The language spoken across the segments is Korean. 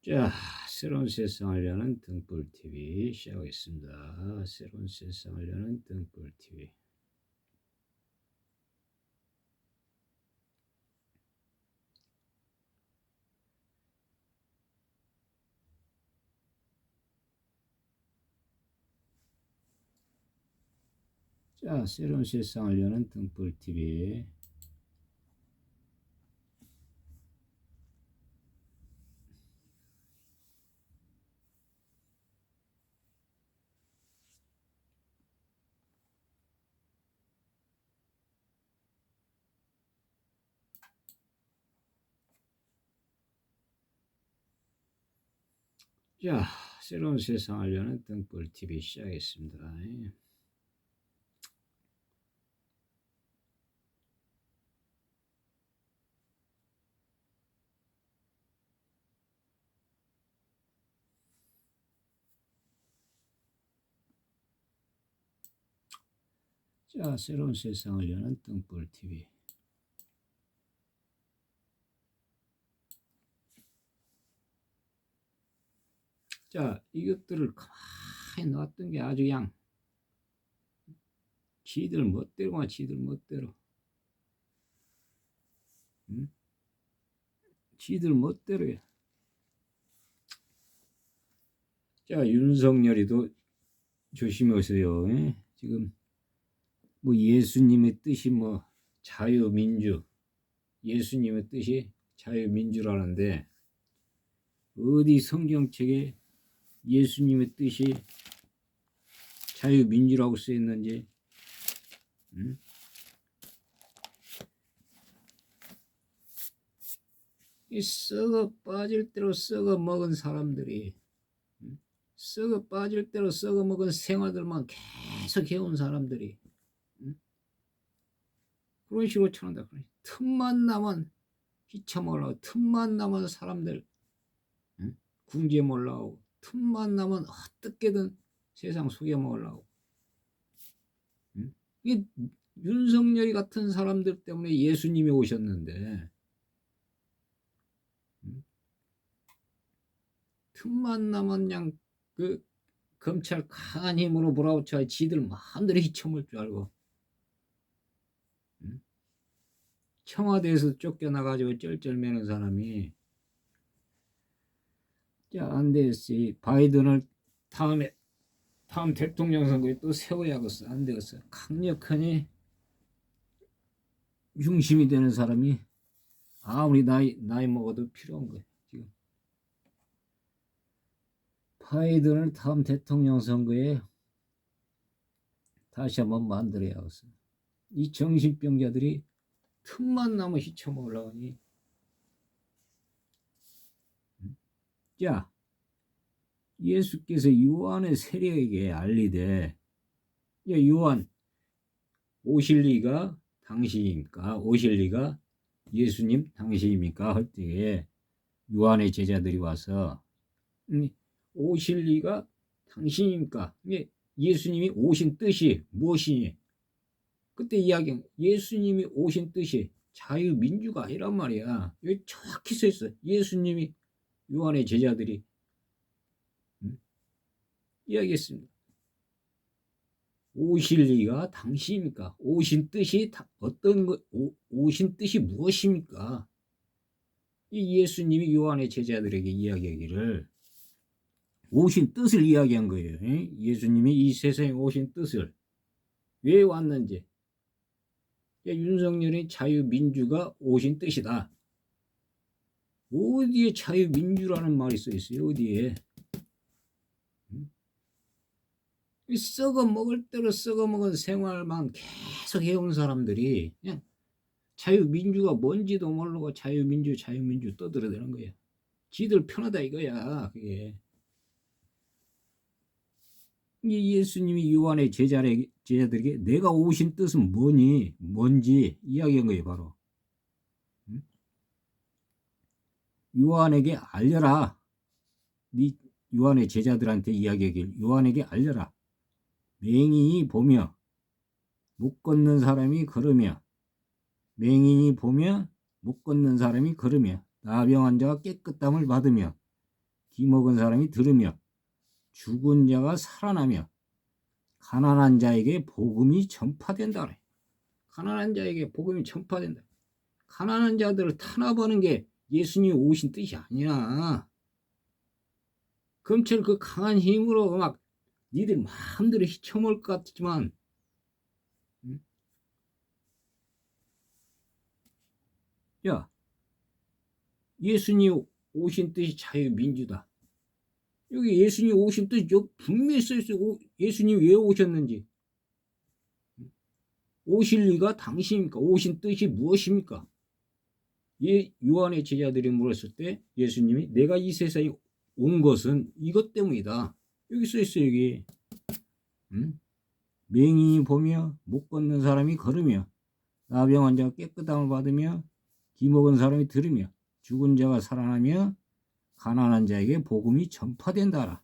자, 새로운 세상을 여는 등불TV 시작하겠습니다. 새로운 세상을 여는 등불TV. 자, 새로운 세상을 여는 등불TV. 자, 새로운 세상을 여는 등불TV 시작하겠습니다. 자, 새로운 세상을 여는 등불TV. 자, 이것들을 가만히 놨던 게 아주 지들 멋대로만 지들 멋대로. 응? 지들 멋대로야. 자, 윤석열이도 조심하세요. 지금 뭐 예수님의 뜻이 뭐 자유민주, 예수님의 뜻이 자유민주라는데 어디 성경책에 예수님의 뜻이 자유민주라고 쓰여 있는지, 응? 이 썩어 빠질 대로 썩어 먹은 사람들이, 썩어 빠질 대로 썩어 먹은 생활들만 계속 해온 사람들이, 그런 식으로 쳐낸다. 틈만 나면 희쳐먹으려고, 틈만 나면 사람들 궁지에 몰라오고, 틈만 나면 어떻게든 세상 속여먹으려고. 이게 윤석열이 같은 사람들 때문에 예수님이 오셨는데, 틈만 나면 그냥 그 검찰 강한 힘으로 몰아붙여 지들 마음대로 희쳐먹을 줄 알고, 청와대에서 쫓겨나가지고 쩔쩔매는 사람이, 자, 안 되겠어. 바이든을 다음 대통령 선거에 또 세워야겠어. 안 되겠어. 강력하니 중심이 되는 사람이 아무리 나이 먹어도 필요한 거예요. 지금 바이든을 다음 대통령 선거에 다시 한번 만들어야겠어. 이 정신병자들이 틈만 나면 희쳐먹으려고 하니. 자, 예수께서 요한의 세례에게 알리되, 요한 오실 리가 당신입니까? 오실 리가 예수님 당신입니까? 할 때에 요한의 제자들이 와서 오실 리가 당신입니까? 예수님이 오신 뜻이 무엇이니? 그때 이야기, 예수님이 오신 뜻이 자유민주가 아니란 말이야. 여기 정확히 써 있어. 예수님이 요한의 제자들이 이야기했습니다. 오실 리가 당신입니까? 오신 뜻이 어떤 거, 오신 뜻이 무엇입니까? 이 예수님이 요한의 제자들에게 이야기하기를 오신 뜻을 이야기한 거예요. 예수님이 이 세상에 오신 뜻을 왜 왔는지. 윤석열의 자유민주가 오신 뜻이다. 어디에 자유민주라는 말이 써 있어요? 어디에? 썩어 먹을 대로 썩어 먹은 생활만 계속 해온 사람들이 그냥 자유민주가 뭔지도 모르고 자유민주 떠들어대는 거야. 지들 편하다 이거야. 그게. 예수님이 요한의 제자들에게 내가 오신 뜻은 뭔지 이야기한 거예요. 바로 요한에게 알려라. 네 요한의 제자들한테 이야기하길 요한에게 알려라. 맹인이 보며 못 걷는 사람이 걸으며, 맹인이 보며 못 걷는 사람이 걸으며, 나병 환자가 깨끗함을 받으며, 기먹은 사람이 들으며 죽은 자가 살아나며 가난한 자에게 복음이 전파된다. 가난한 자에게 복음이 전파된다. 가난한 자들을 탄압하는 게 예수님이 오신 뜻이 아니야. 검찰 그 강한 힘으로 막 니들 마음대로 휘쳐먹을 것 같지만, 야, 예수님 오신 뜻이 자유민주다. 여기 예수님 오신 뜻 여기 분명히 써있어요. 예수님 왜 오셨는지. 오실 리가 당신입니까? 오신 뜻이 무엇입니까? 요한의 제자들이 물었을 때 예수님이 내가 이 세상에 온 것은 이것 때문이다. 여기 써있어요. 여기. 맹인이 보며 못 걷는 사람이 걸으며 나병 환자가 깨끗함을 받으며 기먹은 사람이 들으며 죽은 자가 살아나며 가난한 자에게 복음이 전파된다라.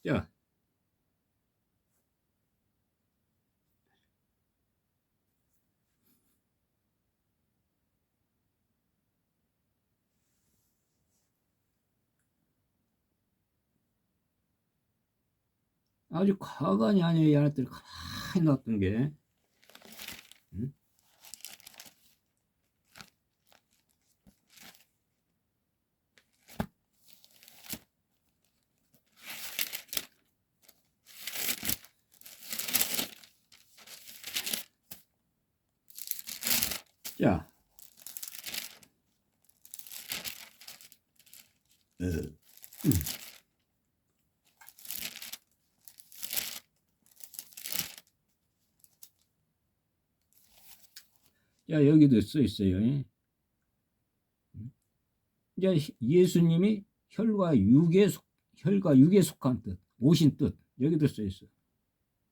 자, 아주 가관이 아니에요. 이 아랫들 가만히 놨던 게. 자, 자, 여기도 써 있어요. 이제 예수님이 혈과 육에 속한 뜻, 오신 뜻, 여기도 써 있어요.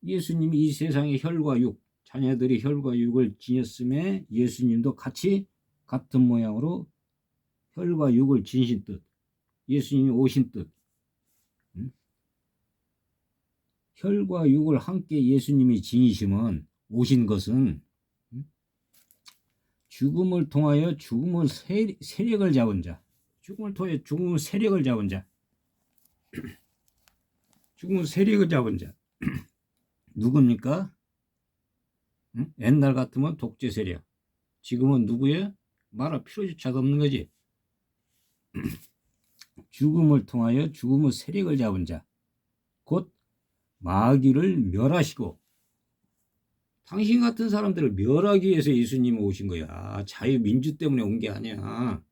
예수님이 이 세상의 혈과 육, 자녀들이 혈과 육을 지녔음에 예수님도 같이 같은 모양으로 혈과 육을 지니신 뜻, 예수님이 오신 뜻. 혈과 육을 함께 예수님이 지니시면 오신 것은 죽음을 통하여 죽음의 세력을 잡은 자, 죽음을 통해 죽음의 세력을 잡은 자, 죽음의 세력을 잡은 자 누굽니까? 옛날 같으면 독재 세력, 지금은 누구예요? 말할 필요조차도 없는 거지. 죽음을 통하여 죽음의 세력을 잡은 자, 곧 마귀를 멸하시고, 당신 같은 사람들을 멸하기 위해서 예수님이 오신 거야. 자유민주 때문에 온 게 아니야.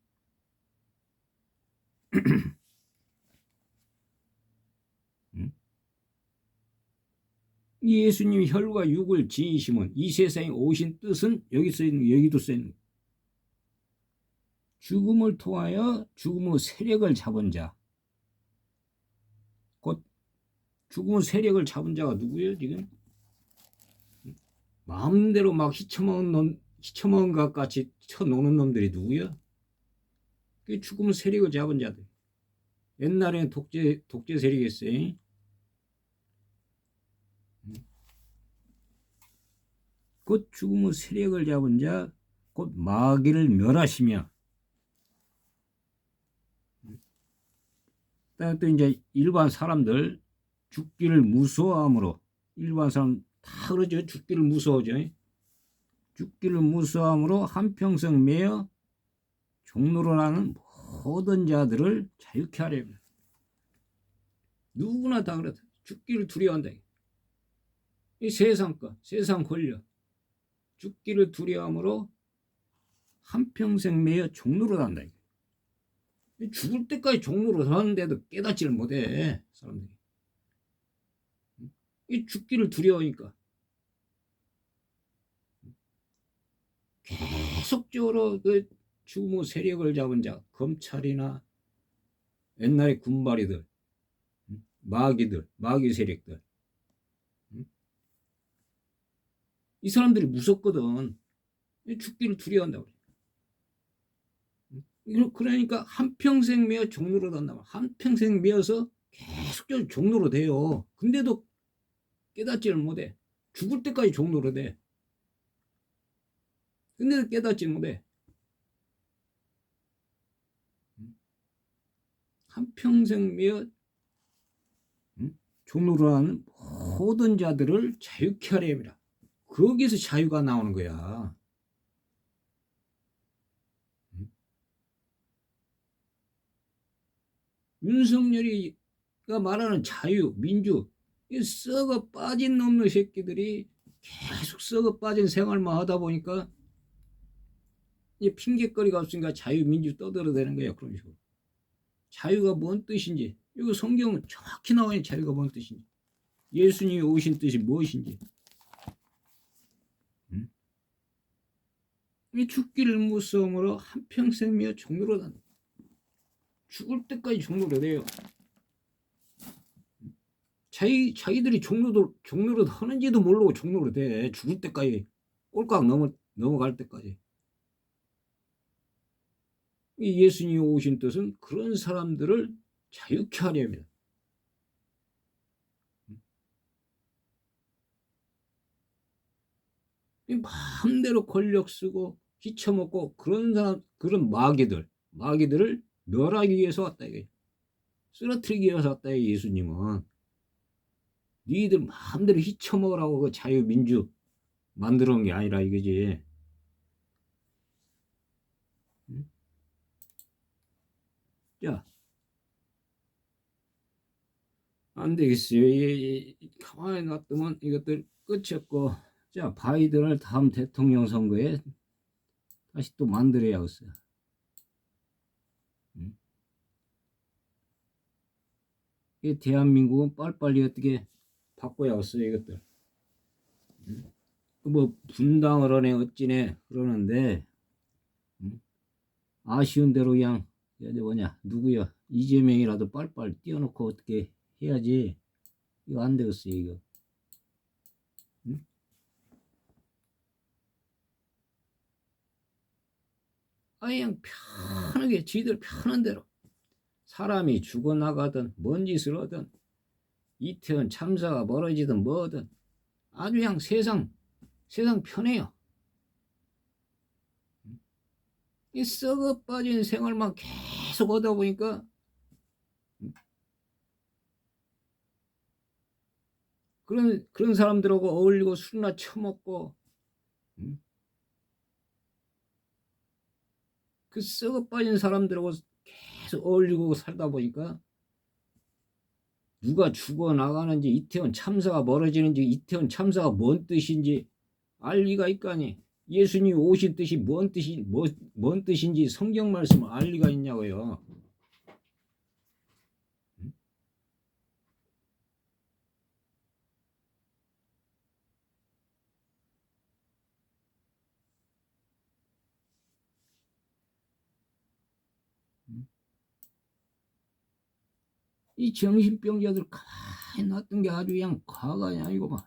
이 예수님이 혈과 육을 지니시면 이 세상에 오신 뜻은 여기 써있는, 여기도 써있는, 죽음을 통하여 죽음의 세력을 잡은 자, 곧 죽음의 세력을 잡은 자가 누구예요 지금? 마음대로 막 히쳐먹은 것 같이 쳐노는 놈들이 누구야? 그게 죽음의 세력을 잡은 자들. 옛날에는 독재 세력이었어요. 곧 죽음의 세력을 잡은 자, 곧 마귀를 멸하시며, 또 이제 일반 사람들 죽기를 무서워함으로, 일반 사람 다 그러죠. 죽기를 무서워하죠. 죽기를 무서워함으로 한평생 매여 종로로 하는 모든 자들을 자유케 하려고. 누구나 다 그렇다. 죽기를 두려워한다. 이 세상 것, 세상 권력, 죽기를 두려워함으로 한평생 매여 종로로 한다. 죽을 때까지 종로로 하는데도 깨닫지를 못해 사람들이. 이 죽기를 두려우니까 계속적으로 그 죽음의 세력을 잡은 자, 검찰이나 옛날에 군발이들, 마귀들, 마귀 세력들, 이 사람들이 무섭거든. 죽기를 두려워한다고. 그러니까 한평생 매어 종로로 단다. 한평생 매어서 계속적으로 종로로 돼요. 근데도 깨닫지를 못해. 죽을 때까지 종로로 돼. 근데도 깨닫지 못해. 한평생 매어 종로로 하는 모든 자들을 자유케 하려 합니다. 거기서 자유가 나오는 거야. 윤석열이가 말하는 자유, 민주, 이 썩어 빠진 놈의 새끼들이 계속 썩어 빠진 생활만 하다 보니까 이제 핑계거리가 없으니까 자유, 민주 떠들어대는 거야. 그런 식으로. 자유가 뭔 뜻인지, 이거 성경은 정확히 나와요. 자유가 뭔 뜻인지. 예수님이 오신 뜻이 무엇인지. 이 죽기를 무서움으로 한평생 매어 종로로 단. 죽을 때까지 종로로 돼요. 자기들이 종로로 하는지도 모르고 종로로 돼. 죽을 때까지 꼴깍 넘어갈 때까지. 이 예수님이 오신 뜻은 그런 사람들을 자유케 하려 합니다. 마음대로 권력 쓰고 휘쳐먹고 그런 사람, 그런 마귀들을 멸하기 위해서 왔다 이게. 쓰러뜨리기 위해서 왔다 이 예수님은. 니들 마음대로 휘쳐먹으라고 그 자유민주 만들어 놓은 게 아니라 이거지. 자, 안 되겠어요. 가만히 놔두면 이것들 끝이 없고. 자, 바이든을 다음 대통령 선거에 다시 또 만들어야겠어요. 이 대한민국은 빨리빨리 어떻게 바꿔야겠어요, 이것들. 뭐 분당을 하네 어찌네 그러는데 아쉬운 대로 그냥 뭐냐 누구야 이재명이라도 빨리빨리 띄워놓고 어떻게 해야지. 이거 안 되겠어요 이거. 그냥 편하게 지들 편한 대로 사람이 죽어나가든 뭔 짓을 하든 이태원 참사가 벌어지든 뭐든 아주 그냥 세상 편해요. 이 썩어 빠진 생활만 계속 하다 보니까 그런 사람들하고 어울리고 술이나 처먹고 그 썩어 빠진 사람들하고 계속 어울리고 살다 보니까 누가 죽어나가는지 이태원 참사가 벌어지는지 이태원 참사가 뭔 뜻인지 알 리가 있까니. 예수님이 오신 뜻이 뭔 뜻인지 성경 말씀을 알 리가 있냐고요. 이 정신병자들 가만히 놨던 게 아주 그냥 과거가 아니고만.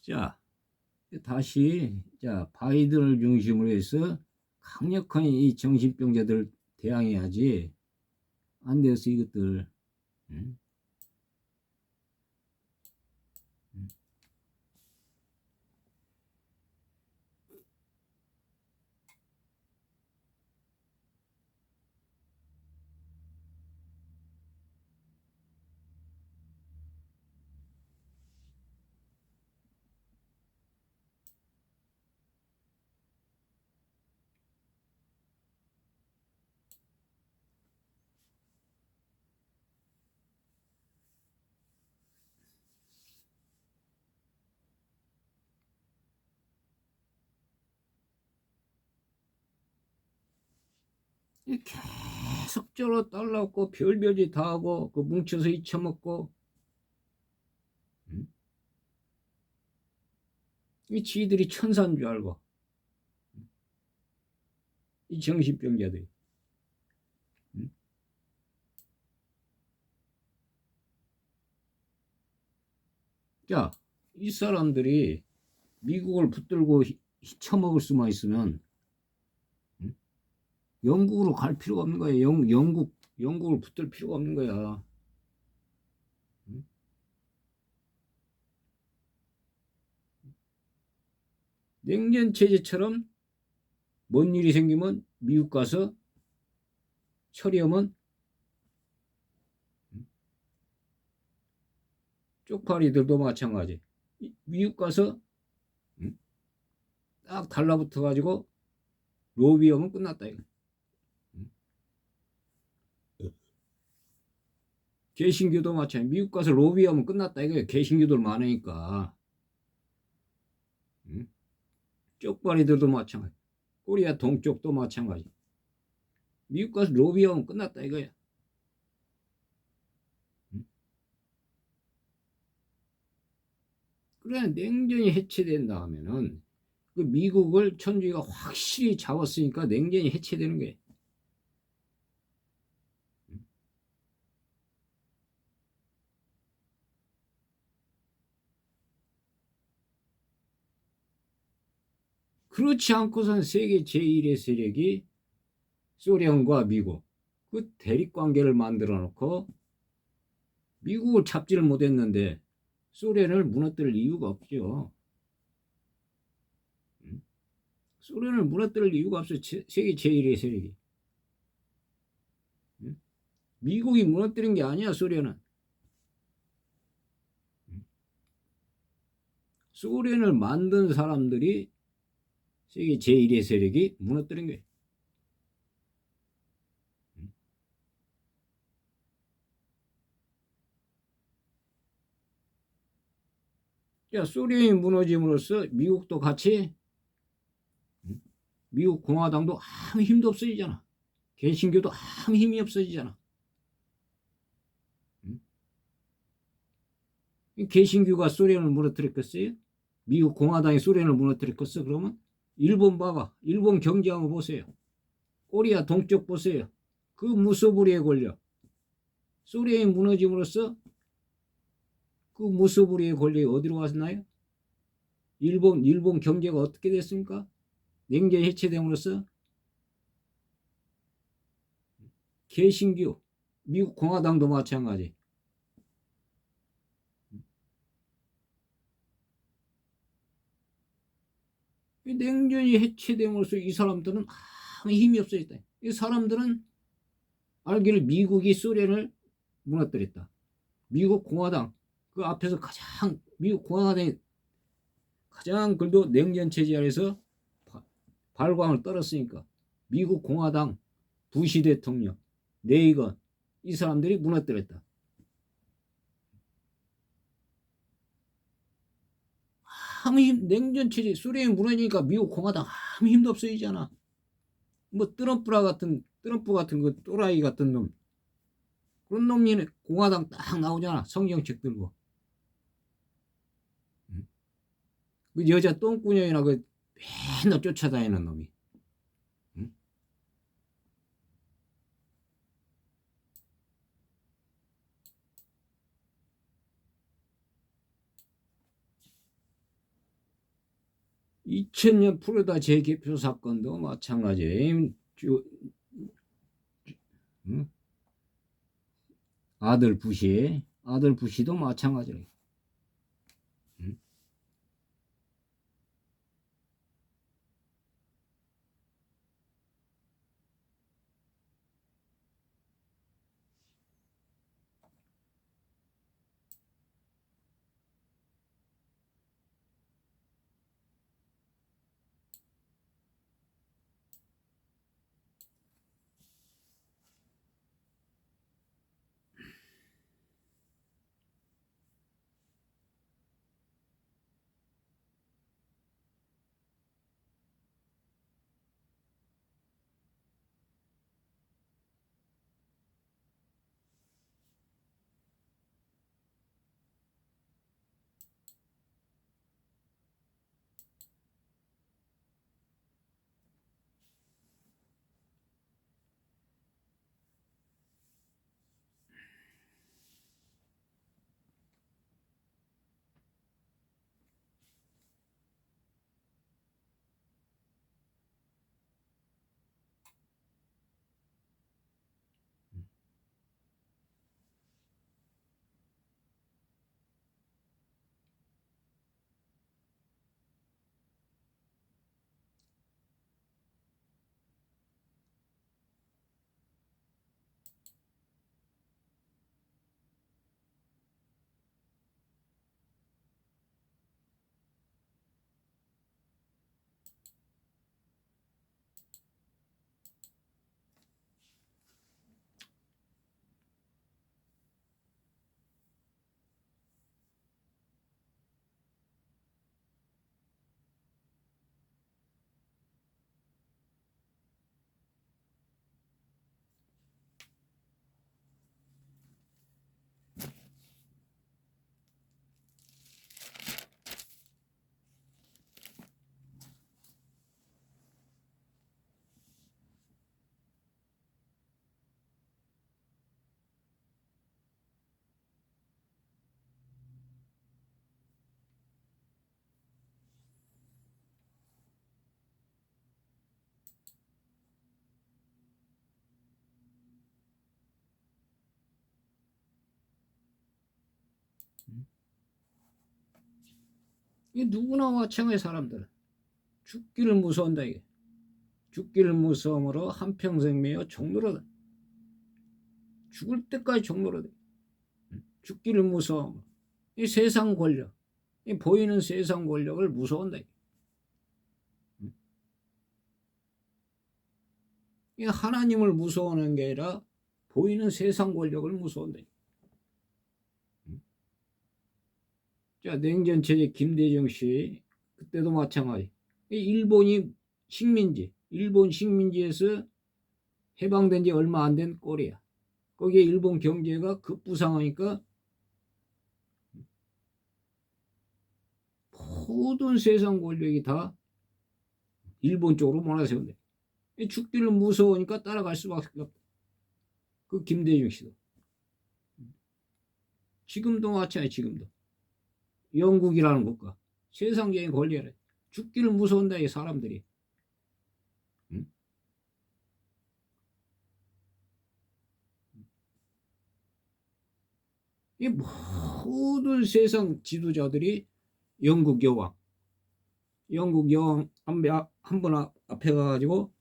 자, 다시 자 바이든을 중심으로 해서 강력한 이 정신병자들 대항해야지. 안 되었어 이것들. 응? 계속 저러 달라고 별별 짓 다 하고 그 뭉쳐서 잊혀먹고 이 지들이 천사인 줄 알고 이 정신병자들이 자, 이 사람들이 미국을 붙들고 처먹을 수만 있으면 영국으로 갈 필요가 없는 거야. 영국을 붙들 필요가 없는 거야. 냉전 체제처럼 뭔 일이 생기면 미국 가서 처리하면 쪽파리들도 마찬가지. 미국 가서 딱 달라붙어 가지고 로비하면 끝났다 이거. 개신교도 마찬가지. 미국 가서 로비하면 끝났다 이거예요. 개신교들 많으니까. 쪽파리들도 마찬가지. 코리아 동쪽도 마찬가지. 미국 가서 로비하면 끝났다 이거야. 그래 냉전이 해체된다 하면은 그 미국을 천주교가 확실히 잡았으니까 냉전이 해체되는 거예요. 그렇지 않고선 세계 제1의 세력이 소련과 미국 그 대립관계를 만들어 놓고 미국을 잡지를 못했는데 소련을 무너뜨릴 이유가 없죠. 소련을 무너뜨릴 이유가 없어. 세계 제1의 세력이. 미국이 무너뜨린 게 아니야. 소련은. 소련을 만든 사람들이 세계 제1의 세력이 무너뜨린 거예요. 자, 소련이 무너짐으로써 미국도 같이 미국 공화당도 아무 힘도 없어지잖아. 개신교도 아무 힘이 없어지잖아. 개신교가 소련을 무너뜨렸겠어요? 미국 공화당이 소련을 무너뜨렸겠어? 그러면 일본 봐봐. 일본 경제 한번 보세요. 코리아 동쪽 보세요. 그 무소불위에 걸려. 소련이 무너짐으로써 그 무소불위에 걸려 어디로 갔나요? 일본 경제가 어떻게 됐습니까? 냉전 해체됨으로써 개신교, 미국 공화당도 마찬가지. 냉전이 해체됨으로써 이 사람들은 아무 힘이 없어졌다. 이 사람들은 알기를 미국이 소련을 무너뜨렸다. 미국 공화당 그 앞에서 가장 미국 공화당이 가장 그래도 냉전 체제 아래서 발광을 떨었으니까 미국 공화당 부시 대통령 레이건 이 사람들이 무너뜨렸다. 아무 힘 냉전 체제 소련이 무너지니까 미국 공화당 아무 힘도 없어지잖아. 뭐 트럼프 같은 그 또라이 같은 놈 그런 놈이 공화당 딱 나오잖아. 성경책 들고 그 여자 똥꾸녕이나 그 맨날 쫓아다니는 놈이. 2000년 플로리다 재개표 사건도 마찬가지예요. 아들 부시도 마찬가지예요. 이 누구나 마찬가지 사람들은 죽기를 무서워한다 이게. 죽기를 무서움으로 한평생 매여 종노릇 죽을 때까지 종노릇 죽기를 무서움. 이 세상 권력, 이 보이는 세상 권력을 무서워한다. 이 하나님을 무서워하는 게 아니라 보이는 세상 권력을 무서워한다. 자, 냉전체제 김대중 씨 그때도 마찬가지. 일본이 식민지, 일본 식민지에서 해방된 지 얼마 안 된 꼴이야. 거기에 일본 경제가 급부상하니까 모든 세상 권력이 다 일본 쪽으로 몰아세운대. 죽기를 무서우니까 따라갈 수밖에 없다. 그 김대중 씨도. 지금도 마찬가지. 지금도. 영국이라는 국가. 세상적인 권리를 죽기를 무서운다 이 사람들이. 응? 이 모든 세상 지도자들이 영국 여왕 한 분 앞에 가가지고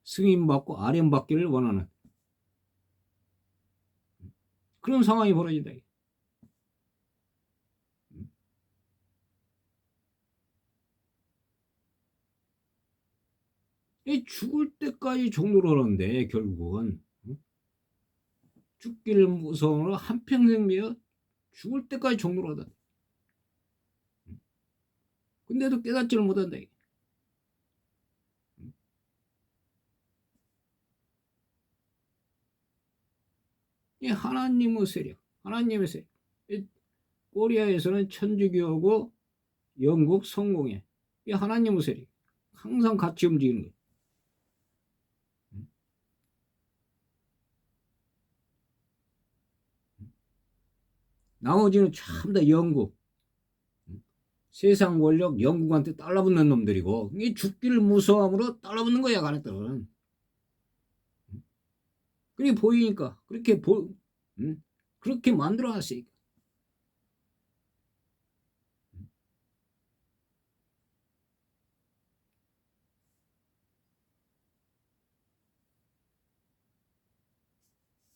승인받고 아련받기를 원하는 그런 상황이 벌어진다. 이 죽을 때까지 종로를 하는데 결국은 죽기를 무서워로 한평생 매여 죽을 때까지 종로를 하다. 근데도 깨닫지를 못한다. 이 하나님의 세력, 하나님의 세력. 코리아에서는 천주교하고 영국 성공회, 이 하나님의 세력. 항상 같이 움직이는 거예요. 나머지는 전부 다 영국, 세상 권력 영국한테 달라붙는 놈들이고, 이 죽기를 무서워함으로 달라붙는 거야, 가네들은. 그게 보이니까, 그렇게 만들어놨으니까.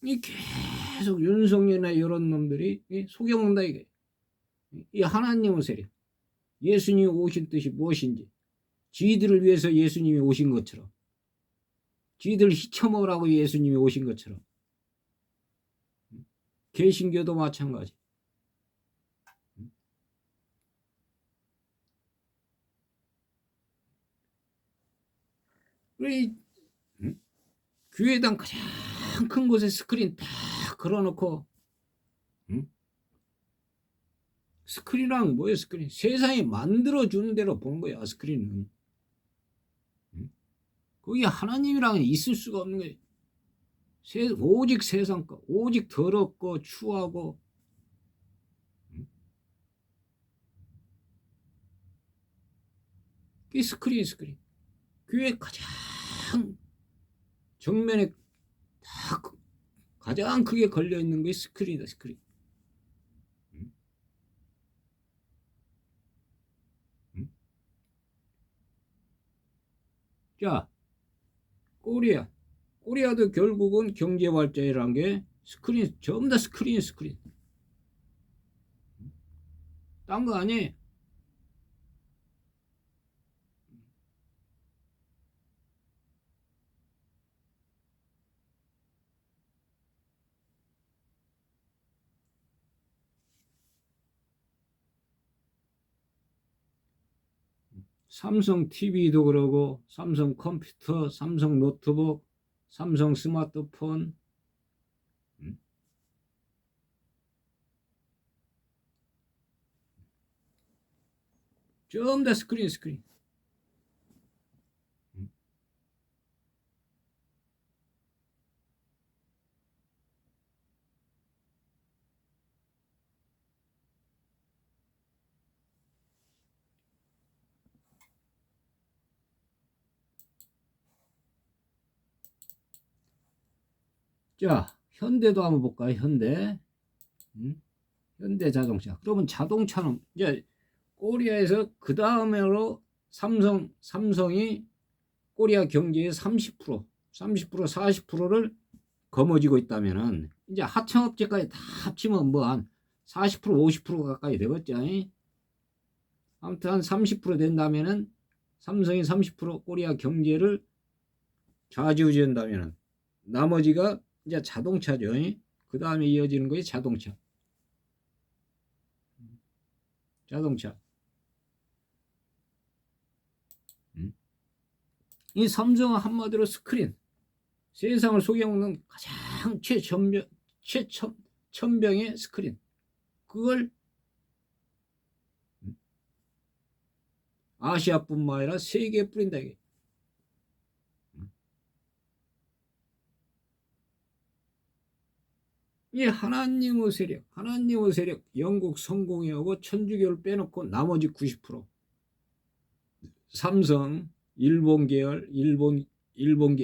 이 계속 윤석열이나 이런 놈들이 속여먹는다, 이게. 이 하나님의 세력. 예수님이 오신 뜻이 무엇인지. 지들을 위해서 예수님이 오신 것처럼. 지들 희쳐먹으라고 예수님이 오신 것처럼. 개신교도 마찬가지. 우리 교회당 가장 큰 곳에 스크린 딱 걸어놓고 스크린이랑 뭐예요? 스크린 세상이 만들어주는 대로 보는 거야. 스크린은 거기 하나님이랑 있을 수가 없는 거예요. 오직 세상 거, 오직 더럽고 추하고 이 스크린 교회 가장 정면에 다 가장 크게 걸려 있는 게 스크린이다. 스크린. 자, 코리아도 결국은 경제 발전이란 게 스크린, 전부 다 스크린. 딴 거 아니에요. 삼성 TV도 그러고, 삼성 컴퓨터, 삼성 노트북, 삼성 스마트폰, 전부 다 스크린. 자, 현대도 한번 볼까요? 현대. 현대자동차. 그러면 자동차는 이제 코리아에서 그 다음으로 삼성이 코리아 경제의 30%, 40%를 거머쥐고 있다면은 이제 하청업체까지 다 합치면 뭐 한 40%, 50% 가까이 되겠죠. 아무튼 한 30% 된다면은 삼성이 30% 코리아 경제를 좌지우지한다면은 나머지가 이제 자동차죠. 그 다음에 이어지는 것이 자동차. 이 삼성은 한마디로 스크린, 세상을 속여먹는 가장 최첨병의 스크린. 그걸 아시아뿐만 아니라 세계에 뿌린다 이게. 이 하나님의 세력, 영국 성공회하고 천주교를 빼놓고 나머지 90%. 삼성, 일본 계열, 일본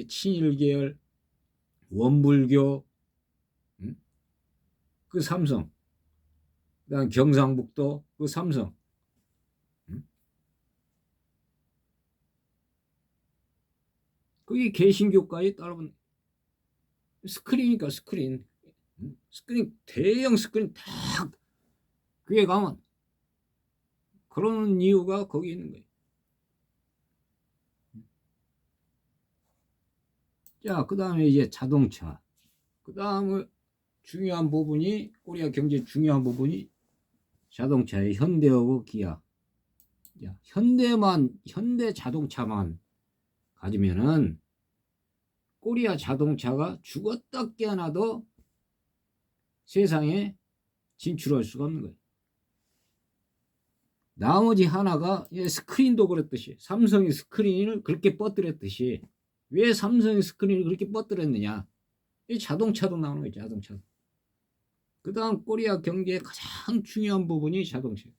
친일 계열, 원불교, 그 삼성. 그다음 경상북도 그 삼성. 그게 개신교까지 따라붙는 스크린이니까 스크린. 대형 스크린 딱 그게 가면 그런 이유가 거기 있는 거예요. 자, 그 다음에 이제 자동차. 그 다음에 중요한 부분이 코리아 경제 중요한 부분이 자동차의 현대하고 기아. 자, 현대 자동차만 가지면은 코리아 자동차가 죽었다 깨어나도 세상에 진출할 수가 없는 거예요. 나머지 하나가 스크린도 그랬듯이 삼성이 스크린을 그렇게 뻗들었듯이 왜 삼성이 스크린을 그렇게 뻗들었느냐. 이 자동차도 나오는 거예요. 자동차. 그 다음 코리아 경제의 가장 중요한 부분이 자동차.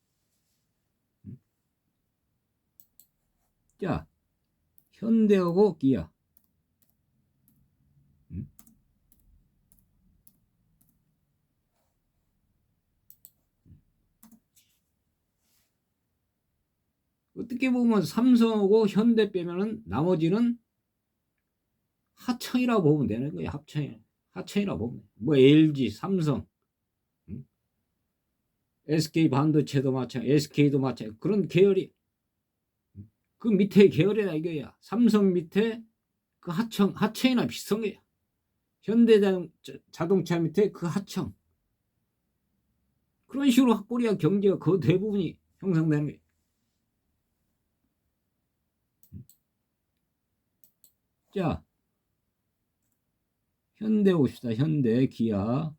자, 현대하고 기아. 어떻게 보면 삼성하고 현대 빼면은 나머지는 하청이라고 보면 되는 거예요. 하청이라고 보면. 뭐 LG, 삼성, SK 반도체도 마찬가지, SK도 마찬가지. 그런 계열이 그 밑에 계열이라 이거야. 삼성 밑에 그 하청이나 비슷한 거야. 현대자동차 밑에 그 하청. 그런 식으로 코리아 경제가 그 대부분이 형성되는 거예요. 자, 현대 봅시다. 현대, 기아.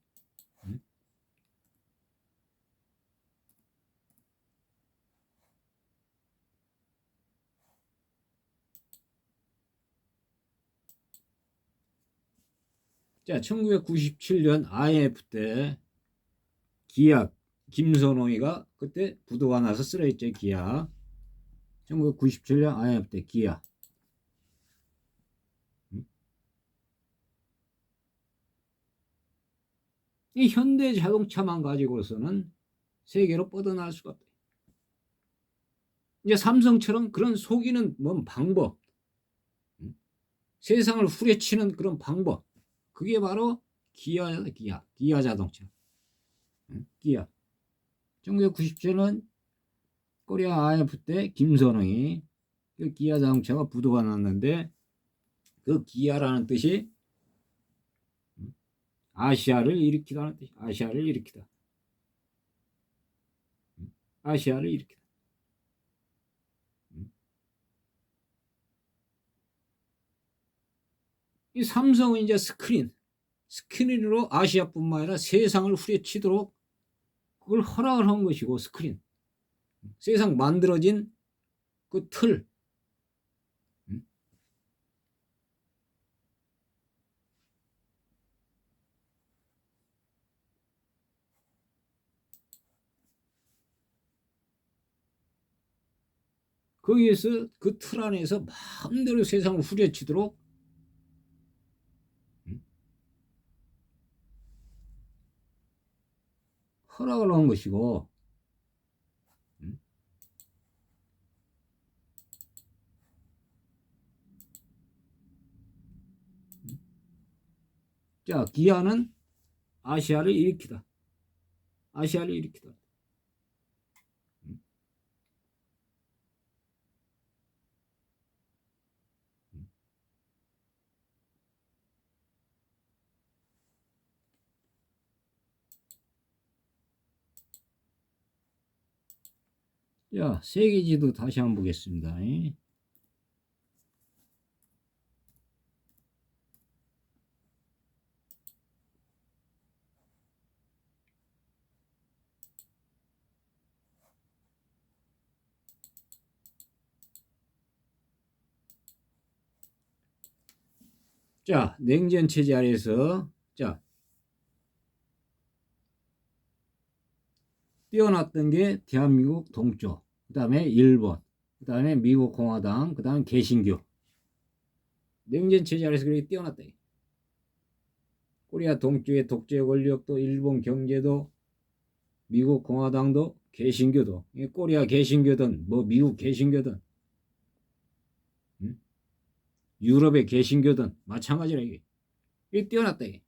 자, 1997년 IMF 때 기아 김선홍이가 그때 부도가 나서 쓰러졌죠. 기아. 1997년 IMF 때 기아. 이 현대 자동차만 가지고서는 세계로 뻗어날 수가 없다. 이제 삼성처럼 그런 속이는 뭔 방법, 세상을 후려치는 그런 방법, 그게 바로 기아 자동차. 기아. 1997년 코리아 IMF 때 김선홍이 그 기아 자동차가 부도가 났는데 그 기아라는 뜻이 아시아를 일으키다는 뜻이. 아시아를 일으키다. 아시아를 일으키다. 이 삼성은 이제 스크린으로 아시아뿐만 아니라 세상을 후려치도록 그걸 허락을 한 것이고, 스크린. 세상 만들어진 그 틀. 거기에서 그 틀 안에서 마음대로 세상을 후려치도록 허락을 한 것이고, 자, 기아는 아시아를 일으키다. 아시아를 일으키다. 자, 세계지도 다시 한번 보겠습니다. 자, 냉전 체제 아래에서, 자, 뛰어났던 게 대한민국 동쪽, 그 다음에 일본, 그 다음에 미국 공화당, 그 다음에 개신교. 냉전 체제 아래에서 그렇게 뛰어났다. 코리아 동쪽의 독재 권력도, 일본 경제도, 미국 공화당도, 개신교도, 코리아 개신교든, 뭐 미국 개신교든, 유럽의 개신교든 마찬가지라 이게. 이게 뛰어났다 이게.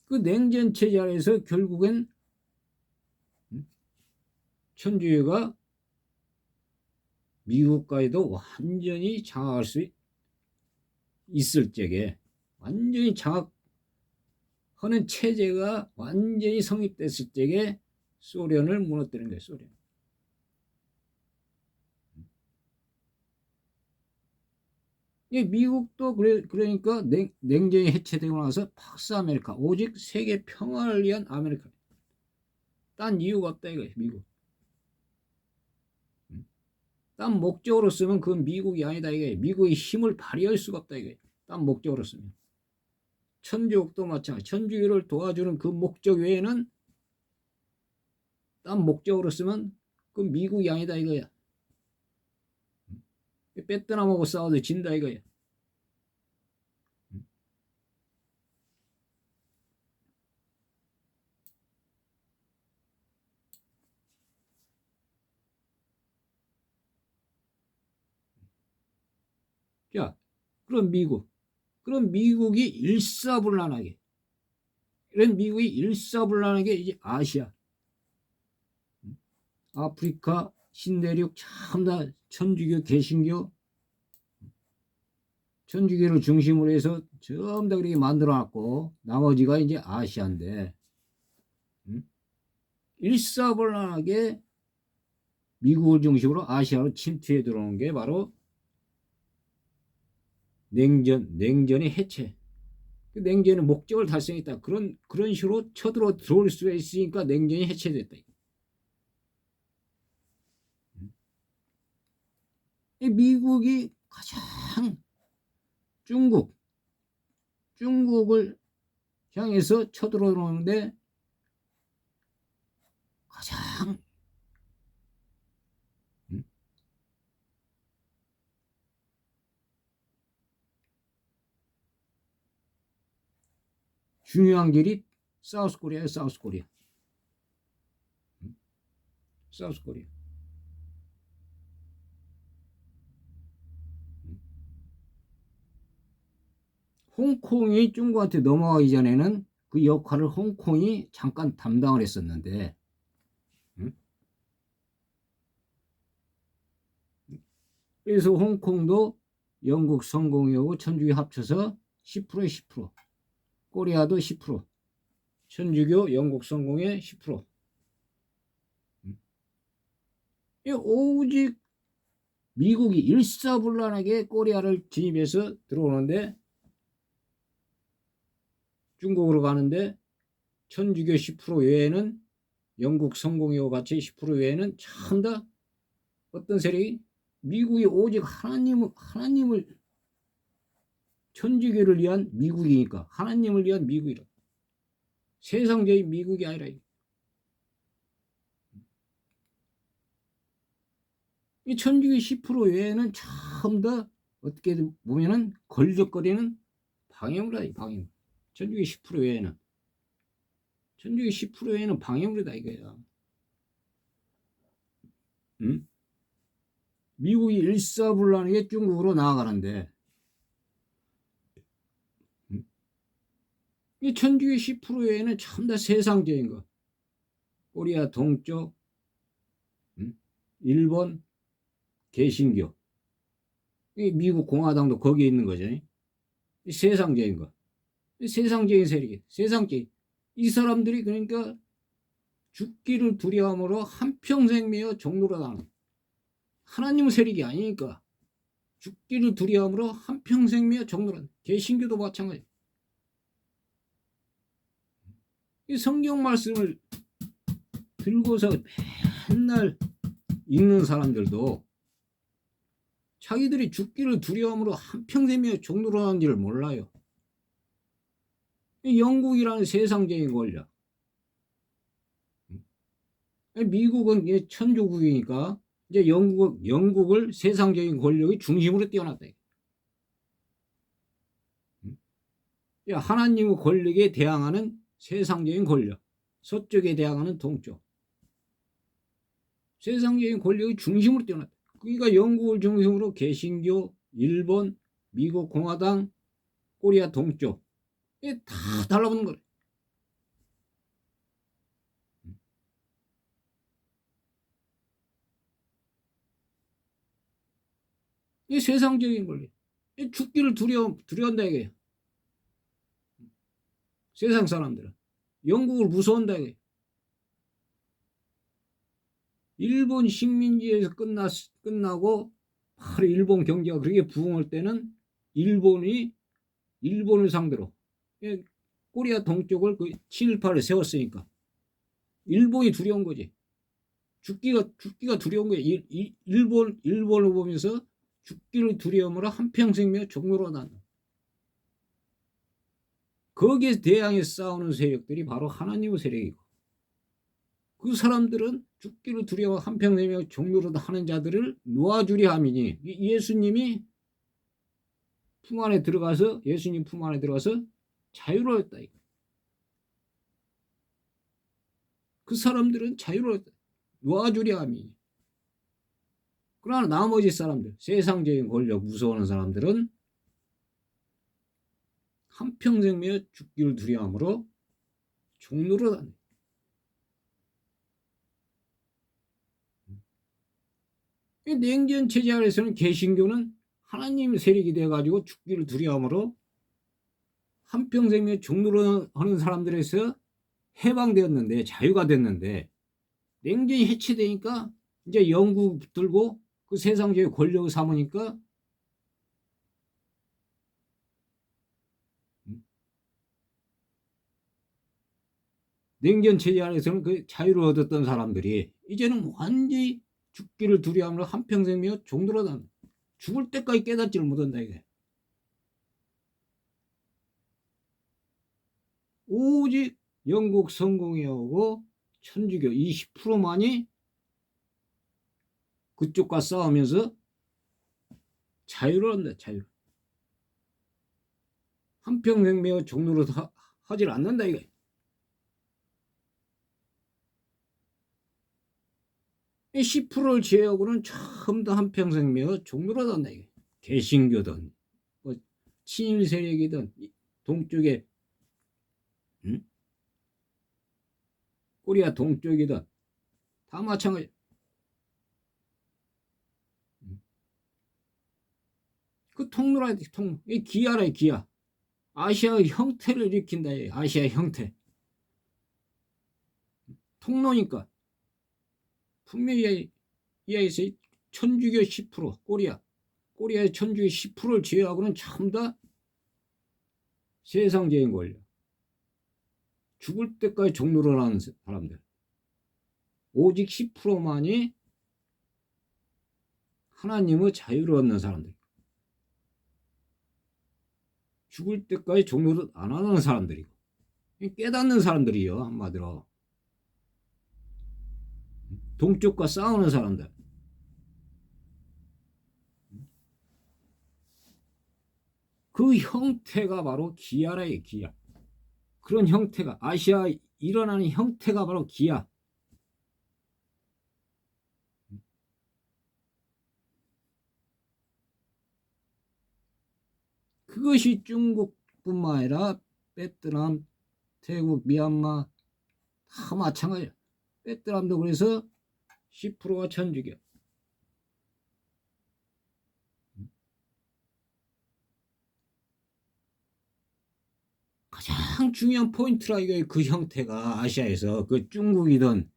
그 냉전 체제 아래에서 결국엔 천주교가 미국과에도 완전히 장악할 수 있을 적에, 완전히 장악하는 체제가 완전히 성립됐을 적에 소련을 무너뜨린 거예요. 소련. 미국도 그러니까 냉전이 해체되고 나서 박스 아메리카, 오직 세계 평화를 위한 아메리카. 딴 이유가 없다 이거예요. 미국. 딴 목적으로 쓰면 그건 미국이 아니다 이거예요. 미국의 힘을 발휘할 수가 없다 이거예요. 딴 목적으로 쓰면. 천주교도 마찬가지. 천주교를 도와주는 그 목적 외에는 딴 목적으로 쓰면 그건 미국이 아니다 이거야. 베트남하고 싸워도 진다 이거야. 자, 그럼 미국이 일사불란하게, 이런 미국이 일사불란하게 이제 아시아, 아프리카, 신대륙 전부 다 천주교, 개신교, 천주교를 중심으로 해서 전부 다 그렇게 만들어놨고, 나머지가 이제 아시아인데, 일사불란하게 미국을 중심으로 아시아로 침투해 들어오는 게 바로 냉전의 해체. 냉전의 목적을 달성했다. 그런 식으로 들어올 수가 있으니까 냉전이 해체됐다. 미국이 가장 중국을 향해서 쳐들어오는데 가장 중요한 길이 사우스코리아예요. 사우스코리아. 홍콩이 중국한테 넘어가기 전에는 그 역할을 홍콩이 잠깐 담당을 했었는데, 그래서 홍콩도 영국 성공회하고 천주교 합쳐서 10%에 10%, 코리아도 10%, 천주교 영국 성공회 10%. 오직 미국이 일사불란하게 코리아를 진입해서 들어오는데, 중국으로 가는데 천주교 10% 외에는, 영국 성공회와 같이 10% 외에는 전부 다 어떤 세력이, 미국이 오직 하나님을 천주교를 위한 미국이니까 하나님을 위한 미국이라, 세상적인 미국이 아니라. 이 천주교 10% 외에는 전부 다 어떻게 보면은 걸적거리는 방해물이다, 이 방해물. 천주교 10% 외에는. 천주교 10% 외에는 방해물이다, 이거야. 응? 미국이 일사불란하게 중국으로 나아가는데, 응? 이 천주교 10% 외에는 전부 다 세상적인 거. 코리아 동쪽, 응? 일본, 개신교. 이 미국 공화당도 거기에 있는 거죠. 이 세상적인 거. 이 세상적인 세력이, 세상적인. 이 사람들이 그러니까 죽기를 두려움으로 한평생 매여 종로로 나는 하나님 세력이 아니니까 죽기를 두려움으로 한평생 매여 종로로 나는 개신교도 마찬가지. 이 성경 말씀을 들고서 맨날 읽는 사람들도 자기들이 죽기를 두려움으로 한평생 매여 종로로 나는지를 몰라요. 영국이라는 세상적인 권력, 미국은 천주국이니까 이제 영국을 세상적인 권력의 중심으로 띄워놨다. 하나님의 권력에 대항하는 세상적인 권력, 서쪽에 대항하는 동쪽, 세상적인 권력의 중심으로 띄워놨다. 그러니까 영국을 중심으로 개신교, 일본, 미국 공화당, 코리아 동쪽 이게 다 달라붙는 거예요. 이 세상적인 권력, 죽기를 두려운다 이거예요. 세상 사람들은 영국을 무서운다 이거예요. 일본 식민지에서 끝나고 바로 일본 경제가 그렇게 부흥할 때는 일본을 상대로 코리아 동쪽을 그 7, 8을 세웠으니까 일본이 두려운 거지. 죽기가 두려운 거야. 일본을 보면서 죽기를 두려움으로 한평생며 종로로 난다. 거기에 대항해 싸우는 세력들이 바로 하나님의 세력이고, 그 사람들은 죽기를 두려워 한평생며 종로로 하는 자들을 놓아주려 함이니, 예수님 품 안에 들어가서 자유로웠다. 그 사람들은 자유로웠다. 놓아주려 함이니. 그러나 나머지 사람들, 세상적인 권력 무서워하는 사람들은 한평생며 죽기를 두려움으로 종로로 다닌다. 냉전 체제 아래서는 개신교는 하나님 세력이 돼가지고 죽기를 두려움으로 한평생며 종로로 하는 사람들에서 해방되었는데, 자유가 됐는데, 냉전이 해체되니까 이제 영국 붙들고 그 세상적인 권력을 삼으니까 냉전 체제 안에서는 그 자유를 얻었던 사람들이 이제는 완전히 죽기를 두려움으로 한평생며 종로로 다닌다. 죽을 때까지 깨닫지를 못한다 이게. 오직 영국 성공해 오고 천주교 20%만이 그쪽과 싸우면서 자유를 얻는다. 자유. 한평생 매어 종로로 하질 않는다 이게. 이 10%를 제외하고는 전부 다 한평생 매어 종로로 한다 이게. 개신교든 뭐 친일 세력이든 동쪽에 코리아 동쪽이든 다 마찬가지. 그 통로라 통로. 이 기아라 기아. 아시아의 형태를 일으킨다. 아시아 형태. 통로니까 분명히 이하에서 천주교 10% 코리아의 천주교 10%를 제외하고는 전부 다 세상적인 권력. 죽을 때까지 종로로 하는 사람들. 오직 10%만이 하나님의 자유를 얻는 사람들. 죽을 때까지 종로를 안 하는 사람들이고, 깨닫는 사람들이요. 한마디로 동쪽과 싸우는 사람들. 그 형태가 바로 기아라요, 기아. 그런 형태가 아시아에 일어나는 형태가 바로 기아. 그것이 중국뿐만 아니라 베트남, 태국, 미얀마 다 마찬가지야. 베트남도 그래서 10%가 천주교. 가장 중요한 포인트라 이게 그 형태가 아시아에서 그 중국이든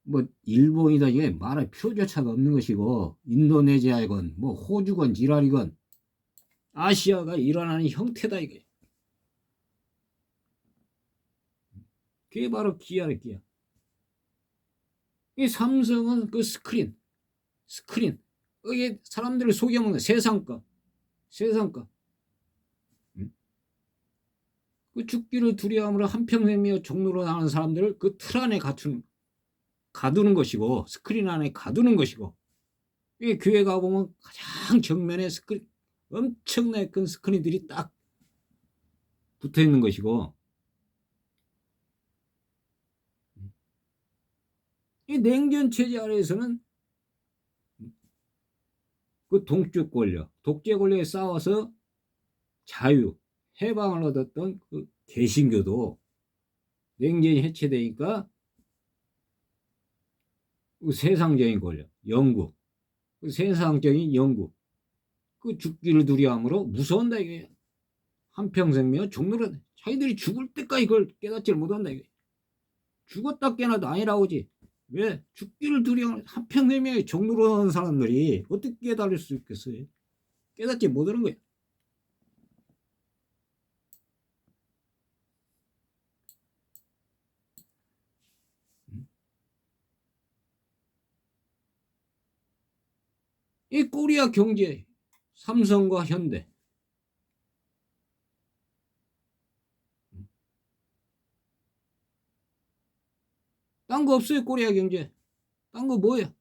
뭐 일본이든 이게 말할 필요조차가 없는 것이고 인도네시아이건 뭐 호주건 지랄이건 아시아가 일어나는 형태다 이게. 그게 바로 기아래 기아. 이 삼성은 그 스크린 이게 사람들을 속여먹는 세상과 그 죽기를 두려움으로 한평생며 종로로 나가는 사람들을 그 틀 안에 가두는 것이고 스크린 안에 가두는 것이고 이 교회 가보면 가장 정면에 엄청나게 큰 스크린들이 딱 붙어 있는 것이고 이 냉전 체제 아래에서는 그 동쪽 권력, 독재 권력에 싸워서 자유, 해방을 얻었던 그 개신교도 냉전이 해체되니까 그 세상적인 권력, 영국, 그 세상적인 영국, 그 죽기를 두려움으로 무서운다 이게. 한평생명 종로로 자기들이 죽을 때까지 그걸 깨닫지를 못한다 이게. 죽었다 깨나도 아니라고지. 왜? 죽기를 두려워 한평생명의 종로로 하는 사람들이 어떻게 깨달을 수 있겠어요? 깨닫지 못하는 거야. 이 코리아 경제, 삼성과 현대. 딴 거 없어요, 코리아 경제. 딴 거 뭐야?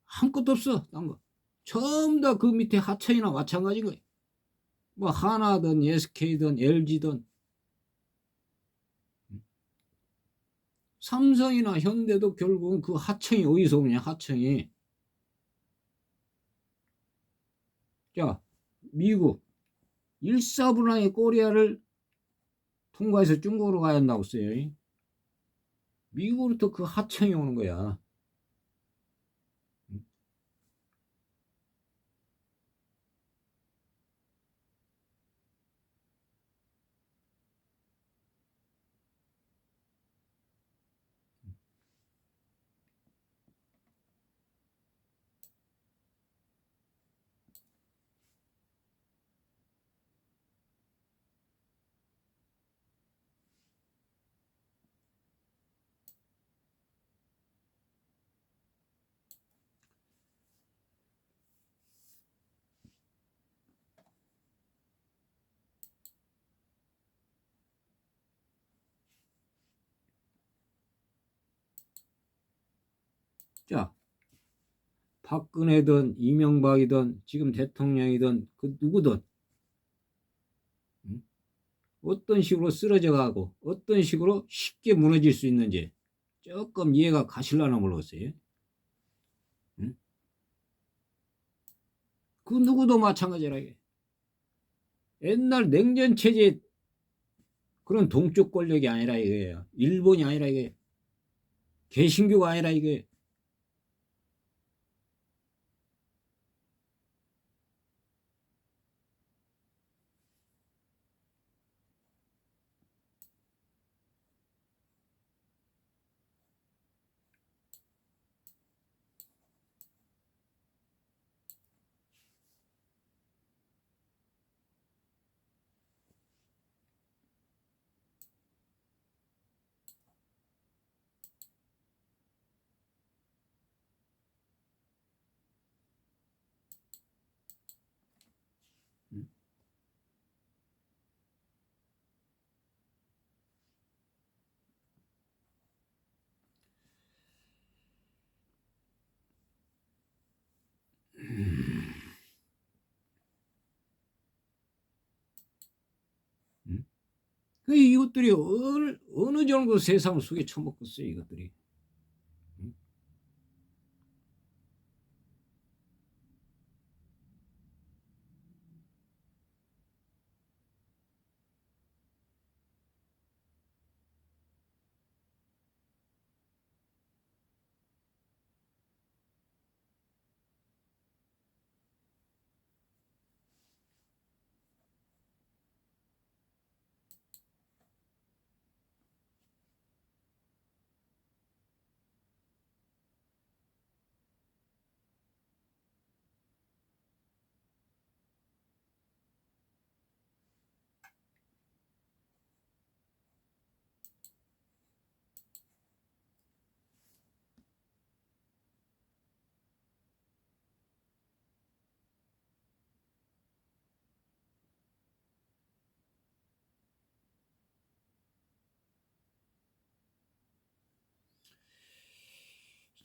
아무것도 없어, 딴 거. 전부 다 그 밑에 하청이나 마찬가지인 거야. 뭐 하나든 SK든 LG든 삼성이나 현대도 결국은 그 하청이 어디서 오냐, 하청이. 자, 미국 일사분란의 코리아를 통과해서 중국으로 가야 한다고 써요. 미국으로부터 그 하청이 오는 거야. 자, 박근혜든 이명박이든 지금 대통령이든 그 누구든 어떤 식으로 쓰러져 가고 어떤 식으로 쉽게 무너질 수 있는지 조금 이해가 가실라나 모르겠어요. 그 누구도 마찬가지라. 옛날 냉전 체제 그런 동쪽 권력이 아니라 이거예요. 일본이 아니라 이게 개신교가 아니라 이게 이것들이 어느 정도 세상을 속에 처먹겠어요, 이것들이. 응?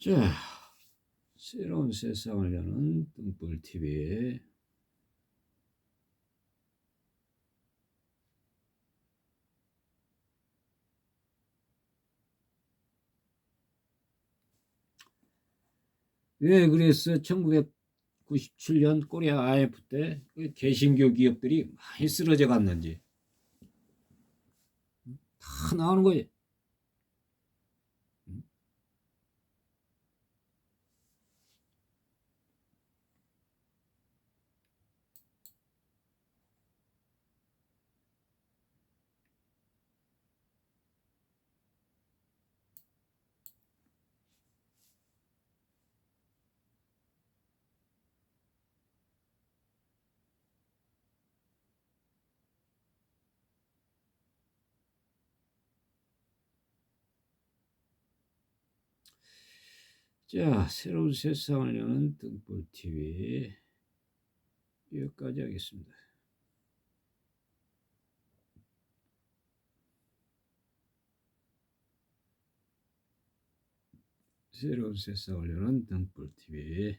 자, 새로운 세상을 여는 등불 TV에 왜 그랬어? 1997년 코리아 IMF 때 개신교 기업들이 많이 쓰러져 갔는지 다 나오는 거지. 자, 새로운 세상을 여는 등불 TV 여기까지 하겠습니다. 새로운 세상을 여는 등불 TV